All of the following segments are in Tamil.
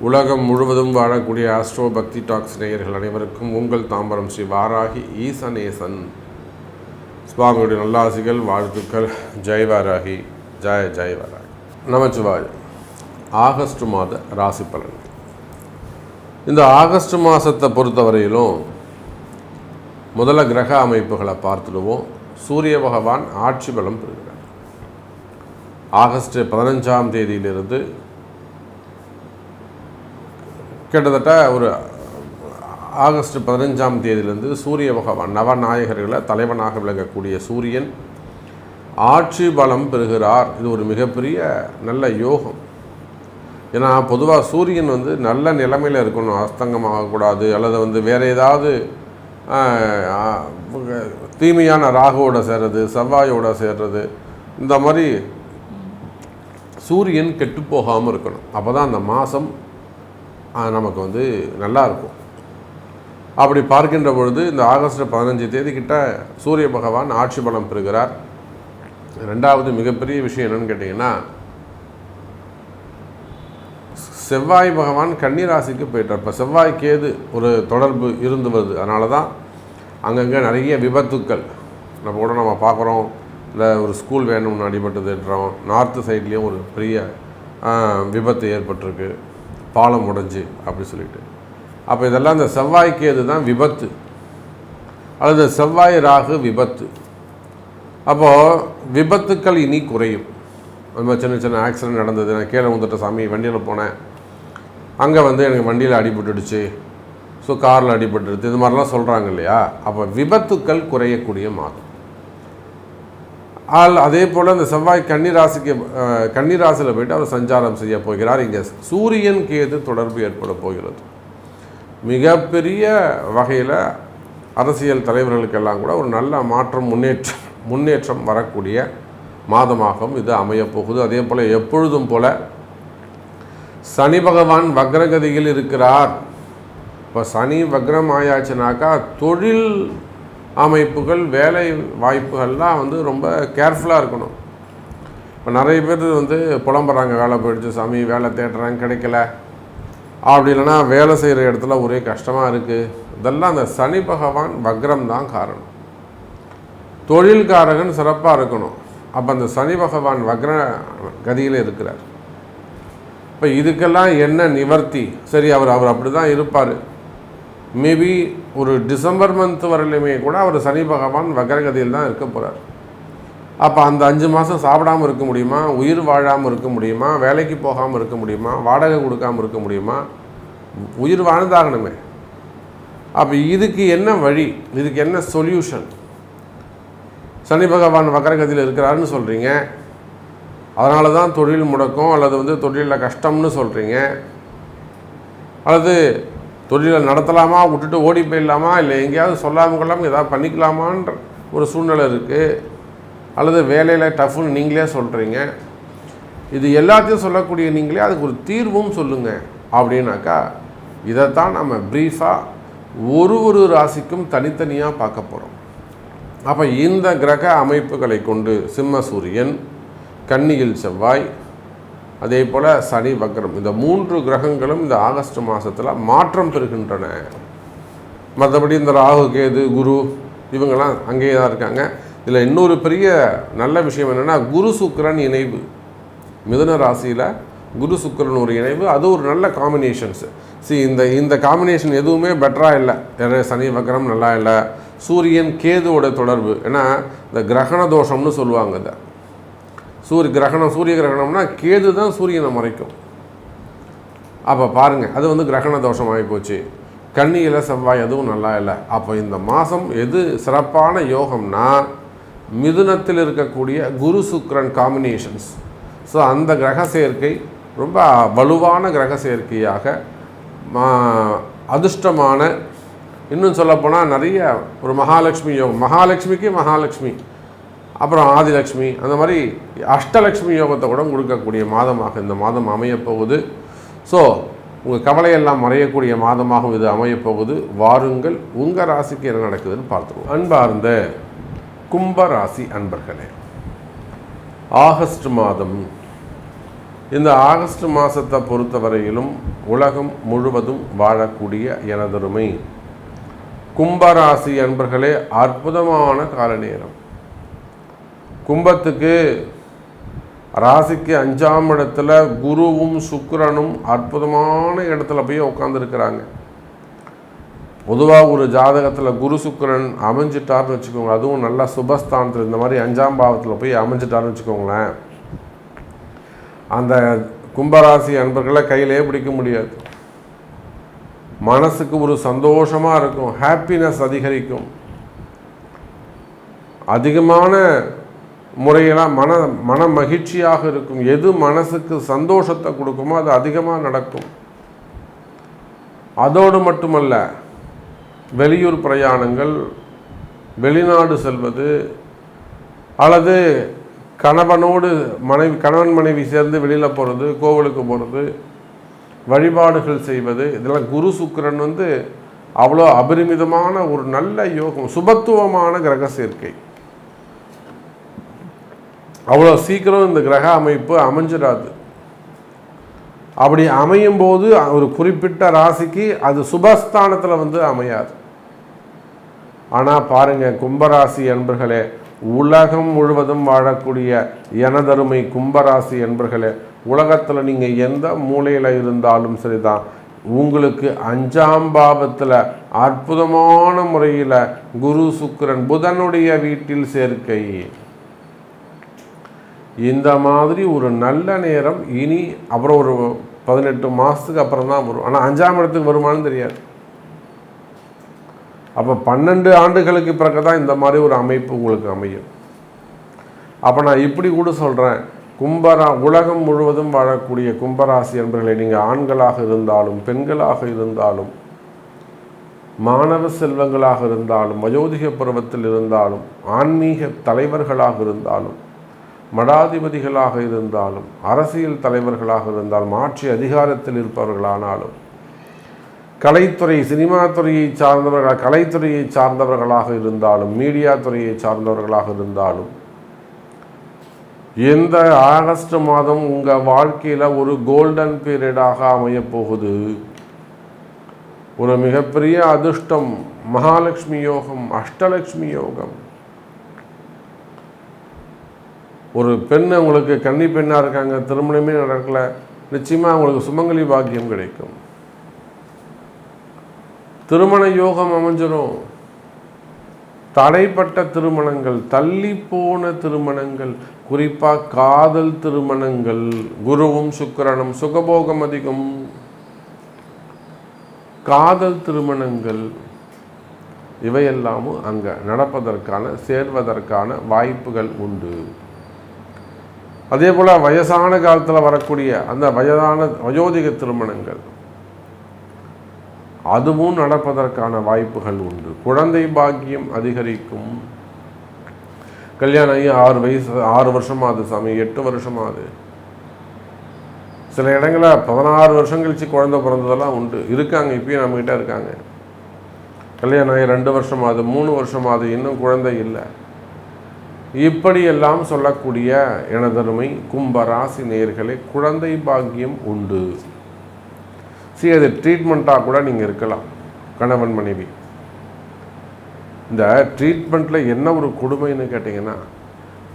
உலகம் முழுவதும் வாழக்கூடிய ஆஸ்ட்ரோ பக்தி டாக்ஸ் நேயர்கள் அனைவருக்கும் உங்கள் தாம்பரம் ஸ்ரீ வாராகி ஈசனேசன் சுவாமியுடைய நல்லாசிகள் வாழ்த்துக்கள். ஜெய் வாராகி, ஜெய் வாராகி. நமச்சிவாய். ஆகஸ்ட் மாத ராசி பலன். இந்த ஆகஸ்ட் மாதத்தை பொறுத்தவரையிலும் முதல்ல கிரக அமைப்புகளை பார்த்துடுவோம். சூரிய பகவான் ஆட்சி பலம் பெறுகிறார். ஆகஸ்ட் 15ஆம் தேதியிலிருந்து கிட்டத்தட்ட ஒரு ஆகஸ்ட் 15ஆம் தேதியிலிருந்து சூரிய பகவான் நவநாயகர்களை தலைவனாக விளங்கக்கூடிய சூரியன் ஆட்சி பலம் பெறுகிறார். இது ஒரு மிகப்பெரிய நல்ல யோகம். ஏன்னா பொதுவாக சூரியன் நல்ல நிலைமையில் இருக்கணும், அஸ்தங்கமாகக்கூடாது, அல்லது வேறு ஏதாவது தீமையான ராகுவோட சேர்றது, செவ்வாயோட சேர்றது, இந்த மாதிரி சூரியன் கெட்டு போகாமல் இருக்கணும். அப்போ தான் அந்த மாதம் நமக்கு நல்லா இருக்கும். அப்படி பார்க்கின்ற பொழுது இந்த ஆகஸ்ட் 15 தேதி கிட்ட சூரிய பகவான் ஆட்சி பலம் பெறுகிறார். ரெண்டாவது மிகப்பெரிய விஷயம் என்னன்னு கேட்டிங்கன்னா, செவ்வாய் பகவான் கன்னி ராசிக்கு போயிட்டார். இப்போ செவ்வாய் கேது ஒரு தொடர்பு இருந்து வருது. அதனால தான் அங்கங்கே நிறைய விபத்துக்கள் நம்ம பார்க்குறோம். இல்லை ஒரு ஸ்கூல் வேணும்னு அடிபட்டுதுன்றோம். நார்த்து சைட்லேயும் ஒரு பெரிய விபத்து ஏற்பட்டிருக்கு, பாலம் உடைஞ்சு அப்படி சொல்லிட்டு. அப்போ இதெல்லாம் இந்த செவ்வாய்க்கு எது தான் விபத்து, அல்லது செவ்வாய் ராகு விபத்து. அப்போது விபத்துக்கள் இனி குறையும். அது மாதிரி சின்ன சின்ன ஆக்சிடென்ட் நடந்தது, நான் கீழே வந்துட்ட சாமி, வண்டியில் போனேன், அங்கே எனக்கு வண்டியில் அடிபட்டுடுச்சு, ஸோ காரில் அடிபட்டுடுது, இது மாதிரிலாம் சொல்கிறாங்க இல்லையா. அப்போ விபத்துக்கள் குறையக்கூடிய மாதம். அதே போல் இந்த செவ்வாய் கன்னிராசியில் போய்ட்டு அவர் சஞ்சாரம் செய்ய போகிறார். இங்கே சூரியன் கேது தொடர்பு ஏற்பட போகிறது. மிகப்பெரிய வகையில் அரசியல் தலைவர்களுக்கெல்லாம் கூட ஒரு நல்ல மாற்றம், முன்னேற்றம் வரக்கூடிய மாதமாகவும் இது அமையப்போகுது. அதே போல் எப்பொழுதும் போல் சனி பகவான் வக்ரகதியில் இருக்கிறார். இப்போ சனி வக்ரம் ஆயாச்சுனாக்கா தொழில் அமைப்புகள், வேலை வாய்ப்புகள்லாம் ரொம்ப கேர்ஃபுல்லாக இருக்கணும். இப்போ நிறைய பேர் புலம்புறாங்க, வேலை போயிடுச்சு சாமி, வேலை தேடுறாங்க கிடைக்கல, அப்படி இல்லைன்னா வேலை செய்கிற இடத்துல ஒரே கஷ்டமாக இருக்குது. இதெல்லாம் அந்த சனி பகவான் வக்ரம் தான் காரணம். தொழில்காரகன் சிறப்பாக இருக்கணும். அப்போ அந்த சனி பகவான் வக்ர கதியில் இருக்கிறார். இப்போ இதுக்கெல்லாம் என்ன நிவர்த்தி? சரி, அவர் அப்படி தான் இருப்பார். மேபி ஒரு டிசம்பர் மந்த் வரலையுமே கூட அவர் சனி பகவான் வக்ரகதியில் தான் இருக்க போகிறார். அப்போ அந்த 5 மாதம் சாப்பிடாமல் இருக்க முடியுமா? உயிர் வாழாமல் இருக்க முடியுமா? வேலைக்கு போகாமல் இருக்க முடியுமா? வாடகை கொடுக்காமல் இருக்க முடியுமா? உயிர் வாழ்ந்தாகணுமே. அப்போ இதுக்கு என்ன வழி, இதுக்கு என்ன சொல்யூஷன்? சனி பகவான் வக்ரகதியில் இருக்கிறாருன்னு சொல்கிறீங்க, அதனால தான் தொழில் முடக்கம், அல்லது தொழிலில் கஷ்டம்னு சொல்கிறீங்க, அல்லது தொழிலை நடத்தலாமா, விட்டுட்டு ஓடி போயிடலாமா, இல்லை எங்கேயாவது சொல்லாமல் கொள்ளாமல் ஏதாவது பண்ணிக்கலாமான்ற ஒரு சூழ்நிலை இருக்குது, அல்லது வேலையில் டஃப்னு நீங்களே சொல்கிறீங்க. இது எல்லாத்தையும் சொல்லக்கூடிய நீங்களே அதுக்கு ஒரு தீர்வும் சொல்லுங்கள் அப்படின்னாக்கா, இதைத்தான் நம்ம ப்ரீஃபாக ஒரு ராசிக்கும் தனித்தனியாக பார்க்க போகிறோம். அப்போ இந்த கிரக அமைப்புகளை கொண்டு சிம்ம சூரியன், கன்னியில் செவ்வாய், அதே போல் சனி வக்ரம், இந்த 3 கிரகங்களும் இந்த ஆகஸ்ட் மாதத்தில் மாற்றம் பெறுகின்றன. மற்றபடி இந்த ராகு கேது குரு இவங்கெல்லாம் அங்கேயே தான் இருக்காங்க. இதில் இன்னொரு பெரிய நல்ல விஷயம் என்னென்னா, குரு சுக்கிரன் இணைவு. மிதுன ராசியில் குரு சுக்கிரன் ஒரு இணைவு, அது ஒரு நல்ல காம்பினேஷன்ஸு. இந்த காம்பினேஷன் எதுவுமே பெட்டராக இல்லை. சனி வக்ரம் நல்லா இல்லை. சூரியன் கேதுவோட தொடர்பு, ஏன்னா இந்த கிரகண தோஷம்னு சொல்லுவாங்க. இதை சூரிய கிரகணம்னா கேது தான் சூரியனை மறைக்கும். அப்போ பாருங்கள், அது கிரகண தோஷம் ஆகி போச்சு. கன்னியில் செவ்வாய் அதுவும் நல்லா இல்லை. அப்போ இந்த மாதம் எது சிறப்பான யோகம்னா, மிதுனத்தில் இருக்கக்கூடிய குரு சுக்கிரன் காம்பினேஷன்ஸ். ஸோ அந்த கிரக சேர்க்கை ரொம்ப வலுவான கிரக சேர்க்கையாக, அதிர்ஷ்டமான, இன்னும் சொல்லப்போனால் நிறைய ஒரு மகாலட்சுமி யோகம், மகாலட்சுமி, அப்புறம் ஆதிலட்சுமி, அந்த மாதிரி அஷ்டலட்சுமி யோகத்தை கூட கொடுக்கக்கூடிய மாதமாக இந்த மாதம் அமையப்போகுது. ஸோ உங்கள் கவலையெல்லாம் மறையக்கூடிய மாதமாகவும் இது அமையப்போகுது. வாருங்கள், உங்கள் ராசிக்கு என்ன நடக்குதுன்னு பார்த்துருவோம். அன்பார்ந்த கும்பராசி அன்பர்களே, ஆகஸ்ட் மாதம் இந்த ஆகஸ்ட் மாதத்தை பொறுத்தவரையிலும் உலகம் முழுவதும் வாழக்கூடிய எனதருமை கும்பராசி அன்பர்களே அற்புதமான கால நேரம். கும்பத்துக்கு ராசிக்கு 5ஆம் இடத்துல குருவும் சுக்கிரனும் அற்புதமான இடத்துல போய் உட்காந்துருக்கிறாங்க. பொதுவாக ஒரு ஜாதகத்தில் குரு சுக்கிரன் அமைஞ்சிட்டார்னு வச்சுக்கோங்க, அதுவும் நல்லா சுபஸ்தானத்தில் இந்த மாதிரி 5ஆம் பாவத்தில் போய் அமைஞ்சிட்டார்னு வச்சுக்கோங்களேன், அந்த கும்பராசி அன்பர்களை கையிலே பிடிக்க முடியாது. மனசுக்கு ஒரு சந்தோஷமாக இருக்கும், ஹாப்பினஸ் அதிகரிக்கும், அதிகமான முறையெல்லாம் மன மகிழ்ச்சியாக இருக்கும். எது மனசுக்கு சந்தோஷத்தை கொடுக்குமோ அது அதிகமாக நடக்கும். அதோடு மட்டுமல்ல, வெளியூர் பிரயாணங்கள், வெளிநாடு செல்வது, அல்லது கணவன் மனைவி சேர்ந்து வெளியில் போகிறது, கோவிலுக்கு போகிறது, வழிபாடுகள் செய்வது, இதெல்லாம் குரு சுக்கிரன் அவ்வளோ அபரிமிதமான ஒரு நல்ல யோகம், சுபத்துவமான கிரக சேர்க்கை. அவ்வளோ சீக்கிரம் இந்த கிரக அமைப்பு அமைஞ்சிடாது. அப்படி அமையும் போது ஒரு குறிப்பிட்ட ராசிக்கு அது சுபஸ்தானத்தில் அமையாது. ஆனால் பாருங்கள் கும்பராசி என்பர்களே, உலகம் முழுவதும் வாழக்கூடிய எனதருமை கும்பராசி என்பர்களே, உலகத்தில் நீங்கள் எந்த மூலையில் இருந்தாலும் சரிதான், உங்களுக்கு 5ஆம் பாவத்தில் அற்புதமான முறையில் குரு சுக்கிரன் புதனுடைய வீட்டில் சேர்க்கை. இந்த மாதிரி ஒரு நல்ல நேரம் இனி அப்புறம் ஒரு 18 மாதத்துக்கு அப்புறம் தான் வரும். ஆனால் 5ஆம் இடத்துக்கு வருமானு தெரியாது. அப்போ 12 ஆண்டுகளுக்கு பிறகு தான் இந்த மாதிரி ஒரு அமைப்பு உங்களுக்கு அமையும். அப்போ நான் இப்படி கூட சொல்கிறேன், உலகம் முழுவதும் வாழக்கூடிய கும்பராசி என்பர்களை, நீங்கள் ஆண்களாக இருந்தாலும் பெண்களாக இருந்தாலும் மாணவ செல்வங்களாக இருந்தாலும் வயோதிக பருவத்தில் இருந்தாலும் ஆன்மீக தலைவர்களாக இருந்தாலும் மடாதிபதிகளாக இருந்தாலும் அரசியல் தலைவர்களாக இருந்தாலும் ஆட்சி அதிகாரத்தில் இருப்பவர்களானாலும் கலைத்துறை சினிமா துறையை கலைத்துறையை சார்ந்தவர்களாக இருந்தாலும் மீடியா துறையை சார்ந்தவர்களாக இருந்தாலும் எந்த ஆகஸ்ட் மாதம் உங்கள் வாழ்க்கையில் ஒரு கோல்டன் பீரியடாக அமையப்போகுது. ஒரு மிகப்பெரிய அதிர்ஷ்டம், மகாலட்சுமி யோகம், அஷ்டலட்சுமி யோகம். ஒரு பெண் உங்களுக்கு கன்னி பெண்ணாக இருக்காங்க, திருமணமே நடக்கலை, நிச்சயமாக அவங்களுக்கு சுமங்கலி பாக்கியம் கிடைக்கும். திருமண யோகம் அமைஞ்சிடும். தடைப்பட்ட திருமணங்கள், தள்ளி போன திருமணங்கள், குறிப்பாக காதல் திருமணங்கள், குருவும் சுக்கிரனும் சுகபோகம் அதிகம், காதல் திருமணங்கள் இவையெல்லாமும் அங்கே நடப்பதற்கான சேர்வதற்கான வாய்ப்புகள் உண்டு. அதே போல் வயசான காலத்தில் வரக்கூடிய அந்த வயோதிக திருமணங்கள் அதுவும் நடப்பதற்கான வாய்ப்புகள் உண்டு. குழந்தை பாக்கியம் அதிகரிக்கும். கல்யாணம் ஆகி 6 வருஷமாகுது சாமி, 8 வருஷமாகுது, சில இடங்களில் 16 வருஷம் கழிச்சு குழந்தை பிறந்ததெல்லாம் உண்டு, இருக்காங்க, இப்பயும் நம்மகிட்ட இருக்காங்க. கல்யாணம் ஆகி 2 வருஷமாகுது, 3 வருஷமாகுது, இன்னும் குழந்தை இல்லை. இப்படியெல்லாம் சொல்லக்கூடிய எனதருமை கும்பராசி நேயர்களே, குழந்தை பாக்கியம் உண்டு. சரி, அது ட்ரீட்மெண்ட்டாக கூட நீங்கள் இருக்கலாம். கணவன் மனைவி இந்த ட்ரீட்மெண்ட்டில் என்ன ஒரு கொடுமைன்னு கேட்டிங்கன்னா,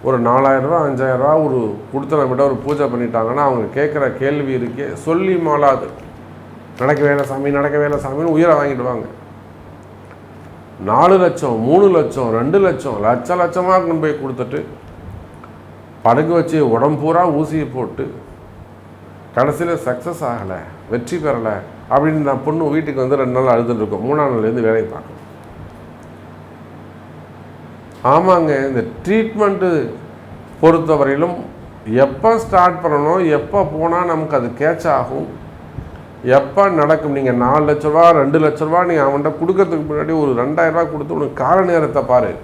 ஒரு 4000 ரூபா 5000 ரூபா ஒரு கொடுத்தன விட ஒரு பூஜை பண்ணிட்டாங்கன்னா அவங்க கேட்குற கேள்வி இருக்கே சொல்லி மாளாது. நடக்க வேலை சாமி, நடக்க வேலை சாமின்னு உயிரை வாங்கிடுவாங்க. 4 லட்சம் 3 லட்சம் 2 லட்சம் லட்சமாக கொண்டு போய் கொடுத்துட்டு படுக்க வச்சு உடம்பு பூரா ஊசியை போட்டு கடைசியில் சக்ஸஸ் ஆகலை, வெற்றி பெறலை அப்படின்னு நான் பொண்ணு வீட்டுக்கு 2 நாள் அழுதுட்டுருக்கோம், 3ஆம் நாள்லேருந்து வேலையை பார்க்கணும். ஆமாங்க, இந்த ட்ரீட்மெண்ட்டு பொறுத்தவரையிலும் எப்போ ஸ்டார்ட் பண்ணணும், எப்போ போனால் நமக்கு அது கேட்ச் ஆகும், எப்போ நடக்கும். நீங்கள் 4 லட்ச ரூபா 2 லட்ச ரூபா நீங்கள் அவன்கிட்ட கொடுக்கறதுக்கு முன்னாடி ஒரு 2000 ரூபா கொடுத்து உனக்கு கால நேரத்தை பாரு.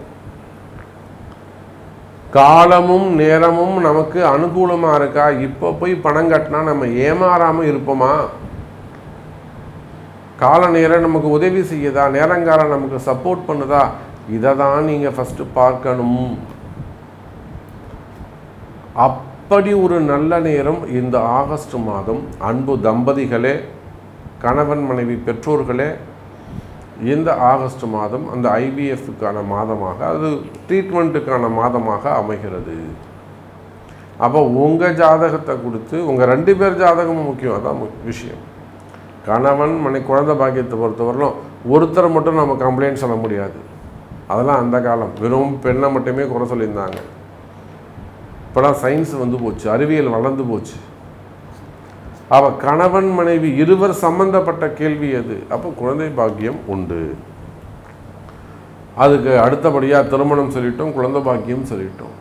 காலமும் நேரமும் நமக்கு அனுகூலமாக இருக்கா, இப்போ போய் பணம் கட்டினா நம்ம ஏமாறாமல் இருப்போமா, கால நேரம் நமக்கு உதவி செய்யுதா, நேரங்காலம் நமக்கு சப்போர்ட் பண்ணுதா, இதை தான் நீங்கள் ஃபஸ்ட்டு பார்க்கணும். அப்படி ஒரு நல்ல நேரம் இந்த ஆகஸ்ட் மாதம். அன்பு தம்பதிகளே, கணவன் மனைவி பெற்றோர்களே, இந்த ஆகஸ்ட் மாதம் அந்த ஐவிஎஃப்க்கான மாதமாக, அது ட்ரீட்மெண்ட்டுக்கான மாதமாக அமைகிறது. அப்போ உங்கள் ஜாதகத்தை கொடுத்து, உங்கள் 2 பேர் ஜாதகமும் முக்கியம், அதான் விஷயம். கணவன் மனை குழந்தை பாக்கியத்தை பொறுத்தவரையிலும் ஒருத்தரை மட்டும் நம்ம கம்ப்ளைண்ட் சொல்ல முடியாது. அதெல்லாம் அந்த காலம் வெறும் பெண்ணை மட்டுமே குறை சொல்லியிருந்தாங்க. இப்போலாம் சயின்ஸ் வந்து போச்சு, அறிவியல் வளர்ந்து போச்சு. அவள் கணவன் மனைவி இருவர் சம்பந்தப்பட்ட கேள்வி அது. அப்போ குழந்தை பாக்கியம் உண்டு. அதுக்கு அடுத்தபடியாக திருமணம் சொல்லிட்டோம், குழந்தை பாக்கியம் சொல்லிட்டோம்.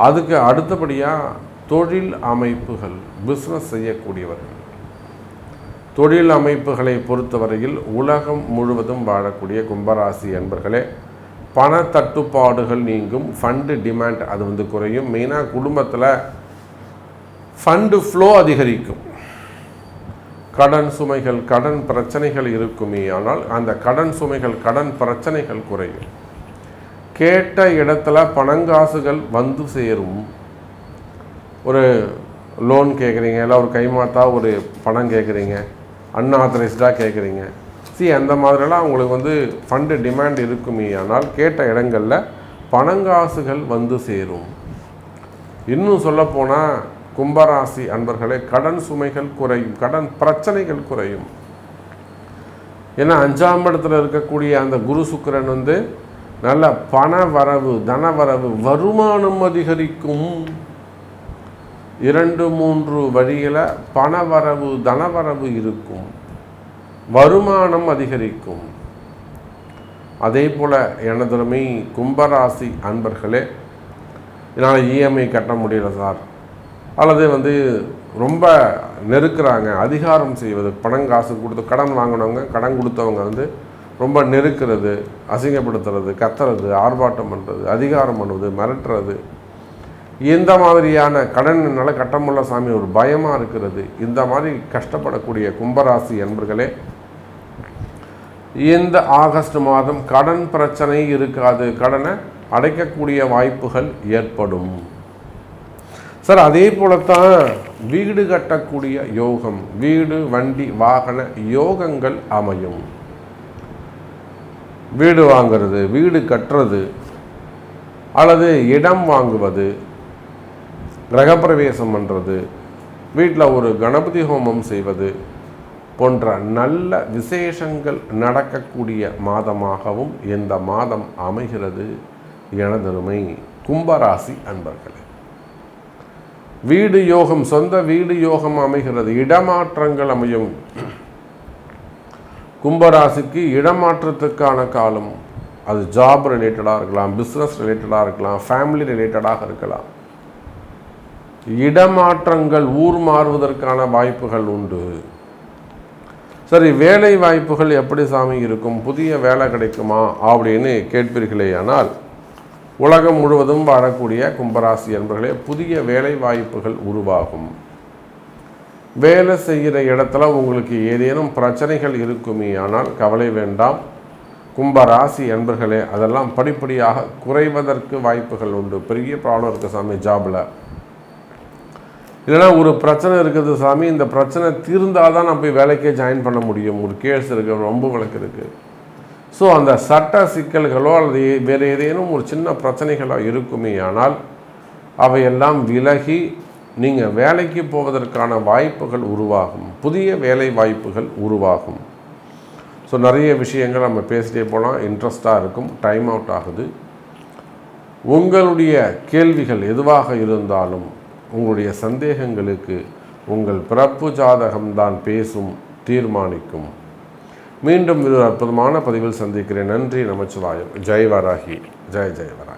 அதுக்கு அடுத்தபடியாக தொழில் அமைப்புகள், பிஸ்னஸ் செய்யக்கூடியவர்கள். தொழில் அமைப்புகளை பொறுத்தவரையில் உலகம் முழுவதும் வாழக்கூடிய கும்பராசி அன்பர்களே, பண தட்டுப்பாடுகள் நீங்கும், ஃபண்டு டிமாண்ட் அது வந்து குறையும். மெயினாக குடும்பத்தில் ஃபண்டு ஃப்ளோ அதிகரிக்கும். கடன் சுமைகள், கடன் பிரச்சனைகள் இருக்குமே, ஆனால் அந்த கடன் சுமைகள், கடன் பிரச்சனைகள் குறையும். கேட்ட இடத்துல பணங்காசுகள் வந்து சேரும். ஒரு லோன் கேட்குறீங்க, இல்லை ஒரு கைமாத்தா ஒரு பணம் கேட்குறீங்க, அன்ஆத்தரைஸ்டாக கேட்குறீங்க. அந்த மாதிரிலாம் உங்களுக்கு வந்து ஃபண்டு டிமாண்ட் இருக்குமே, ஆனால் கேட்ட இடங்களில் பணங்காசுகள் வந்து சேரும். இன்னும் சொல்லப்போனால் கும்பராசி அன்பர்களே, கடன் சுமைகள் குறையும், கடன் பிரச்சனைகள் குறையும். ஏன்னா 5ஆம் இடத்துல இருக்கக்கூடிய அந்த குரு சுக்கிரன் வந்து நல்ல பண வரவு, தன வரவு, வருமானம் அதிகரிக்கும். 2-3 வழியில் பணவரவு, தனவரவு இருக்கும், வருமானம் அதிகரிக்கும். அதே போல் எனதுமே கும்பராசி அன்பர்களே, என்னால் இஎம்ஐ கட்ட முடியல சார், அல்லது வந்து ரொம்ப நெருக்கிறாங்க, அதிகாரம் செய்வது, பணங்காசு கொடுத்து கடன் வாங்கினவங்க, கடன் கொடுத்தவங்க வந்து ரொம்ப நெருக்கிறது, அசிங்கப்படுத்துறது, கத்துறது, ஆர்ப்பாட்டம் பண்ணுறது, அதிகாரம் பண்ணுவது, மிரட்டுறது, இந்த மாதிரியான கடன் என்னால் கட்டமுள்ள சாமி ஒரு பயமாக இருக்கிறது. இந்த மாதிரி கஷ்டப்படக்கூடிய கும்பராசி என்பர்களே, இந்த ஆகஸ்ட் மாதம் கடன் பிரச்சனை இருக்காது, கடனை அடைக்கக்கூடிய வாய்ப்புகள் ஏற்படும். சார் அதே போலத்தான் வீடு கட்டக்கூடிய யோகம், வீடு வண்டி வாகன யோகங்கள் அமையும். வீடு வாங்கிறது, வீடு கட்டுறது, அல்லது இடம் வாங்குவது, கிரகப்பிரவேசம் பண்ணுறது, வீட்டில் ஒரு கணபதி ஹோமம் செய்வது போன்ற நல்ல விசேஷங்கள் நடக்கக்கூடிய மாதமாகவும் இந்த மாதம் அமைகிறது. எனதருமை கும்பராசி அன்பர்களே, வீடு யோகம், சொந்த வீடு யோகம் அமைகிறது, இடமாற்றங்கள் அமையும். கும்பராசிக்கு இடமாற்றத்துக்கான காலம், அது ஜாப் ரிலேட்டடாக இருக்கலாம், பிஸ்னஸ் ரிலேட்டடாக இருக்கலாம், ஃபேமிலி ரிலேட்டடாக இருக்கலாம். இடமாற்றங்கள், ஊர் மாறுவதற்கான வாய்ப்புகள் உண்டு. சரி, வேலை வாய்ப்புகள் எப்படி சாமி இருக்கும், புதிய வேலை கிடைக்குமா அப்படின்னு கேட்பீர்களே. ஆனால் உலகம் முழுவதும் வாழக்கூடிய கும்பராசி என்பர்களே, புதிய வேலை வாய்ப்புகள் உருவாகும். வேலை செய்கிற இடத்துல உங்களுக்கு ஏதேனும் பிரச்சனைகள் இருக்குமே, ஆனால் கவலை வேண்டாம் கும்பராசி என்பர்களே, அதெல்லாம் படிப்படியாக குறைவதற்கு வாய்ப்புகள் உண்டு. பெரிய ப்ராப்ளம் இருக்குது சாமி ஜாபில், இல்லைனா ஒரு பிரச்சனை இருக்குது சாமி, இந்த பிரச்சனை தீர்ந்தால் தான் நான் போய் வேலைக்கே ஜாயின் பண்ண முடியும், ஒரு கேஸ் இருக்குது, ரொம்ப வழக்கு இருக்குது. ஸோ அந்த சட்ட சிக்கல்களோ அல்லது வேறு ஏதேனும் ஒரு சின்ன பிரச்சனைகளோ இருக்குமே, ஆனால் அவையெல்லாம் விலகி நீங்கள் வேலைக்கு போவதற்கான வாய்ப்புகள் உருவாகும், புதிய வேலை வாய்ப்புகள் உருவாகும். ஸோ நிறைய விஷயங்கள் நம்ம பேசிட்டே போகலாம், இன்ட்ரெஸ்டாக இருக்கும், டைம் அவுட் ஆகுது. உங்களுடைய கேள்விகள் எதுவாக இருந்தாலும், உங்களுடைய சந்தேகங்களுக்கு உங்கள் பிறப்பு ஜாதகம்தான் பேசும், தீர்மானிக்கும். மீண்டும் ஒரு அற்புதமான பதிவில் சந்திக்கிறேன். நன்றி, நமச்சிவாயம். ஜெய் வராகி, ஜெய் ஜெய் வராகி.